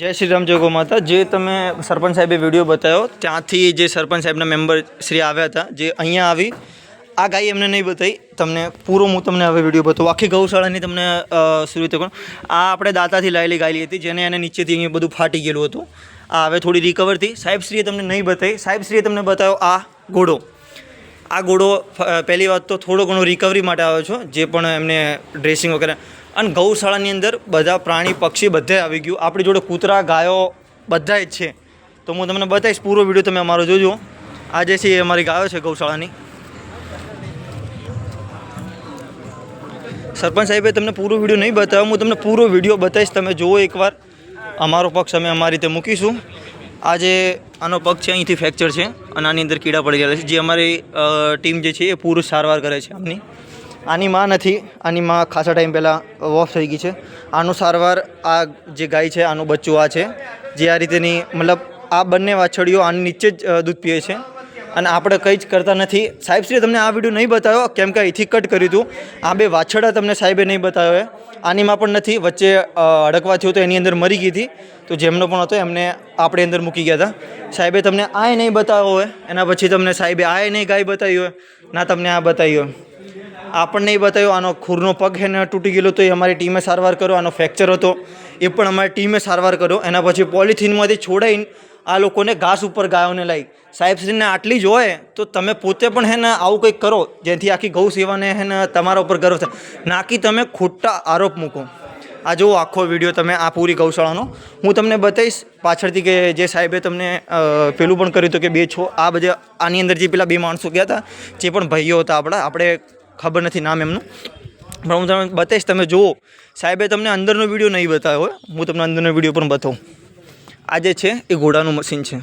जय श्री राम, जय गौ माता। जे तमे सरपंच साहेबे विडियो बतायो त्यांथी जे सरपंच साहेबना मेम्बर श्री આવ્યા હતા, જે અહીંયા આવી આ ગાય એમને નહીં બતાવી તમને પૂરો હું તમને હવે વિડીયો બતાવું આખી ગૌશાળાની તમને શરૂ રીતે કરું। આ આપણે દાતાથી લાયેલી ગાયલી હતી જેને એને નીચેથી અહીંયા બધું ફાટી ગયેલું હતું। આ હવે થોડી રિકવર થઈ। સાહેબશ્રીએ તમને નહીં બતાવી, સાહેબશ્રીએ તમને બતાવ્યો આ ઘોડો। આ ઘોડો પહેલી વાત તો થોડો ઘણો રિકવરી માટે આવ્યો છો, જે પણ એમને ડ્રેસિંગ વગેરે અને ગૌશાળાની અંદર બધા પ્રાણી પક્ષી બધે આવી ગયું। આપણી જોડે કૂતરા ગાયો બધા જ છે, તો હું તમને બતાવીશ। પૂરો વિડીયો તમે અમારો જોજો। આ જે છે એ અમારી ગાયો છે ગૌશાળાની। સરપંચ સાહેબે તમને પૂરો વિડીયો નહીં બતાવ્યો, હું તમને પૂરો વિડીયો બતાવીશ, તમે જુઓ એકવાર। અમારો પક્ષ અમે અમારી રીતે મૂકીશું। આ જે આનો પગ છે અહીંથી ફ્રેક્ચર છે અને આની અંદર કીડા પડી ગયેલા છે, જે અમારી ટીમ જે છે એ પૂરું સારવાર કરે છે આમની। આની માં નથી, આની માં ખાસા ટાઈમ પહેલાં વોફ થઈ ગઈ છે। આનું સારવાર આ જે ગાય છે આનું બચ્ચું આ છે, જે આ રીતેની મતલબ આ બંને વાછડીઓ આની નીચે જ દૂધ પીએ છે અને આપણે કંઈ જ કરતા નથી। સાહેબશ્રીએ તમને આ વિડીયો નહીં બતાવ્યો કેમ કે અહીંથી કટ કર્યું હતું। આ બે વાછડા તમને સાહેબે નહીં બતાવ્યો। આની માં પણ નથી, વચ્ચે અડકવા થયું તો એની અંદર મરી ગઈ હતી, તો જેમનો પણ હતો એમને આપણે અંદર મૂકી ગયા હતા। સાહેબે તમને આય નહીં બતાવ્યો હોય, એના પછી તમને સાહેબે આય નહીં ગાય બતાવી હોય, ના તમને આ બતાવી હોય। આ પણ નહીં બતાવ્યો। આનો ખૂરનો પગ છે ને તૂટી ગયેલો તો એ અમારી ટીમે સારવાર કર્યો। આનો ફ્રેક્ચર હતો એ પણ અમારી ટીમે સારવાર કર્યો। એના પછી પોલિથીનમાંથી છોડાઈને આ લોકોને ઘાસ ઉપર ગાયોને લાવી। સાહેબશ્રીને આટલી જ હોય તો તમે પોતે પણ હે ને આવું કંઈક કરો જેથી આખી ગૌ સેવાને હે ને તમારા ઉપર ગર્વ થાય, નાકી તમે ખોટા આરોપ મૂકો। આ જુઓ આખો વિડીયો તમે આ પૂરી ગૌશાળાનો હું તમને બતાવીશ પાછળથી કે જે સાહેબે તમને પેલું પણ કર્યું હતું કે બે છો આ બધા આની અંદર જે પેલા બે માણસો ગયા હતા જે પણ ભાઈઓ હતા આપણે ખબર નથી નામ એમનું, પણ હું તમને બતાવીશ, તમે જુઓ। સાહેબે તમને અંદરનો વિડીયો નહીં બતાવ્યો હોય, હું તમને અંદરનો વિડીયો પણ બતાવું। આ જે છે એ ઘોડાનું મશીન છે।